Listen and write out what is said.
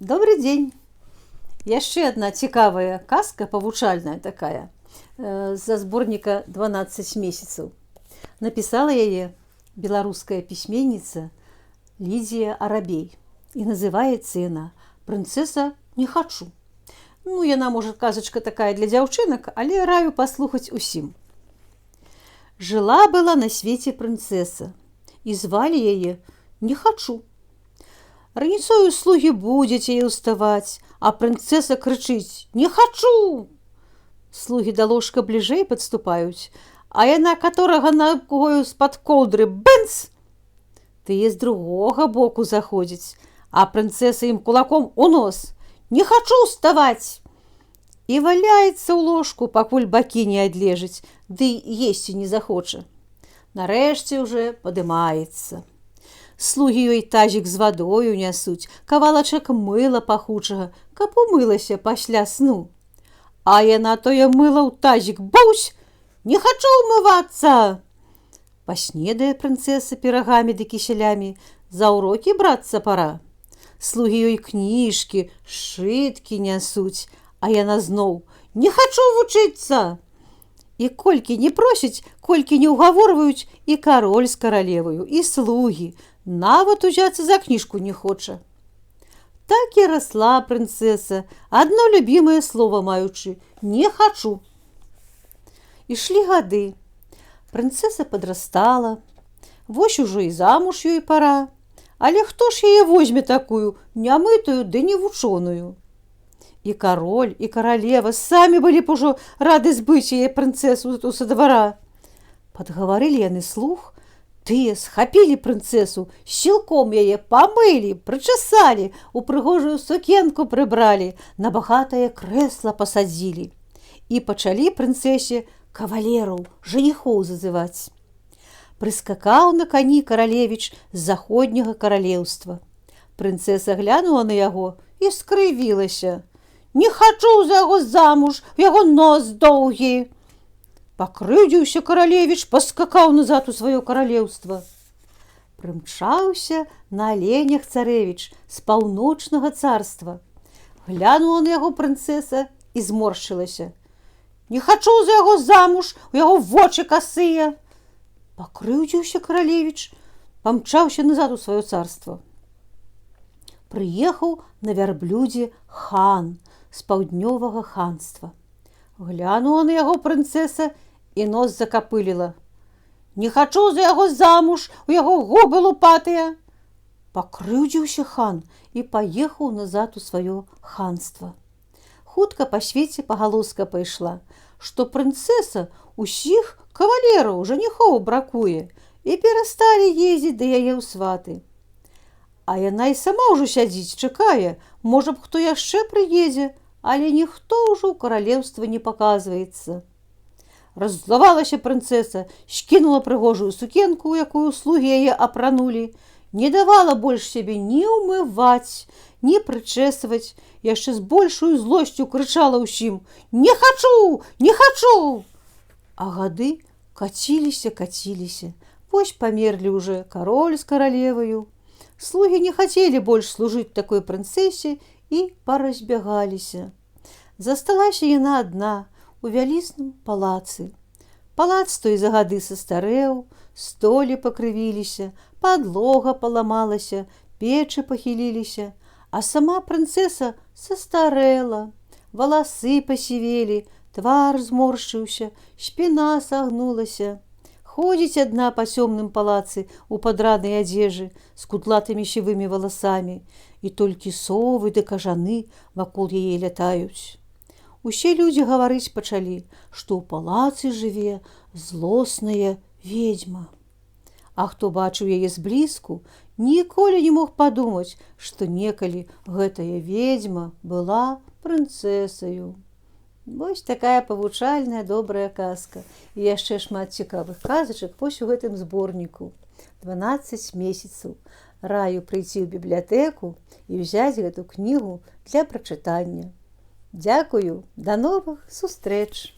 Добрый день! Яшчэ одна цікавая казка, павучальная такая, са зборніка 12 месяцаў. Напісала яе беларуская пісьменніца Лідія Арабей. І называецца яна «Прынцэса не хачу». Ну, яна, можа, казачка такая для дзяўчынак, але раю паслухаць усім. Жыла-была на свеце прынцэса, і звалі яе не хачу. Раніцою слугі будзеце яе ўставаць, а прынцэса крычыць «Не хачу!». Слугі да ложка бліжэй падступаюць, а яна каторага ногою з-пад коўдры бэнц! Тыя з другога боку заходзяць, а прынцэса ім кулаком у нос «Не хачу ўставаць!». І валяецца ў ложку, пакуль бакі не адлежыць, ды есці не захоча. Нарэшце ўжо падымаецца. Слугі ёй тазік з вадою нясуць, кавалачак мыла пахучага, каб умылася пасля сну. А яна тое мыла ў тазік баўсь, «Не хачу ўмывацца!». Паснедае прынцэса пірагамі ды кісялямі, за ўрокі брацца пара. Слугі ёй кніжкі, сшыткі нясуць, а яна зноў «Не хачу вучыцца!». І колькі не просяць, колькі не ўгаворваюць, і кароль з каралеваю, і слугі, нават узяцца за кніжку не хоча. Так і расла прынцэса, адно любімае слова маючы «Не хачу». Ішлі гады. Прынцэса падрастала. Вось ужо і замуж ёй пара. Але хто ж яе возьме такую, нямытую ды невучоную? І кароль, і каралева самі былі б ужо рады збыць яе прынцэсу са двара. Падгаварылі яны слуг, тыя схапілі прынцэсу, сілком яе памылі, прычасалі, у прыгожую сукенку прыбралі, на багатае крэсла пасадзілі. І пачалі прынцэсе кавалераў, жаніхоў зазываць. Прыскакаў на кані каралевіч з заходняга каралеўства. Прынцэса глянула на яго і скрывілася. «Не хачу за яго замуж, у яго нос доўгі!». Пакрыўдзіўся каралевіч, паскакаў назад у сваё каралеўства. Прымчаўся на аленях царэвіч з паўночнага царства. Глянула на яго прынцэса і зморшчылася. «Не хачу за яго замуж, у яго вочы касыя!». Пакрыўдзіўся каралевіч, памчаўся назад у сваё царства. Прыехаў на вярблюдзе хан з паўднёвага ханства. Глянула на яго прынцэса і нос закапыліла. «Не хачу за яго замуж, у яго губы лупатыя!». Пакрыўдзіўся хан і паехаў назад у сваё ханства. Хутка па свеце пагалоска пайшла, што прынцэса усіх кавалераў, жаніхоў бракуе, і перасталі ездзіць да яе ў сваты. А яна і сама ўжо сядзіць, чакае, можа б, хто яшчэ прыедзе, але ніхто ўжо ў каралеўства не паказваецца. Раззлавалася прынцэса, скінула прыгожую сукенку, якую слугі яе апранулі, не давала больш сябе ні ўмываць, ні прычэсваць, яшчэ з большую злосцю крычала ўсім «Не хачу! Не хачу!». А гады каціліся. Вось памерлі ўжо кароль з каралеваю. Слугі не хацелі больш служыць такой прынцэсе і паразбягаліся. Засталася яна адна у вялізным палацы. Палац той за гады састарэў, столі пакрывіліся, падлога паламалася, печы пахіліліся, а сама прынцэса састарэла, валасы пасівелі, твар зморшчыўся, спіна сагнулася. Ходзіць адна па цёмным палацы у падранай адзежы з кудлатымі сівымі валасамі, і толькі совы ды кажаны вакол яе лятаюць. Усе людзі гаварыць пачалі, што ў палацы жыве злосная ведзьма. А хто бачыў яе зблізку, ніколі не мог падумаць, што некалі гэтая ведзьма была прынцэсаю. Вось такая павучальная добрая казка. І яшчэ шмат цікавых казачак вось у гэтым зборніку. 12 месяцаў. Раю прыйти ў бібліятэку і ўзяць гэту кнігу для прачытання. Дзякую, да новых сустрэч!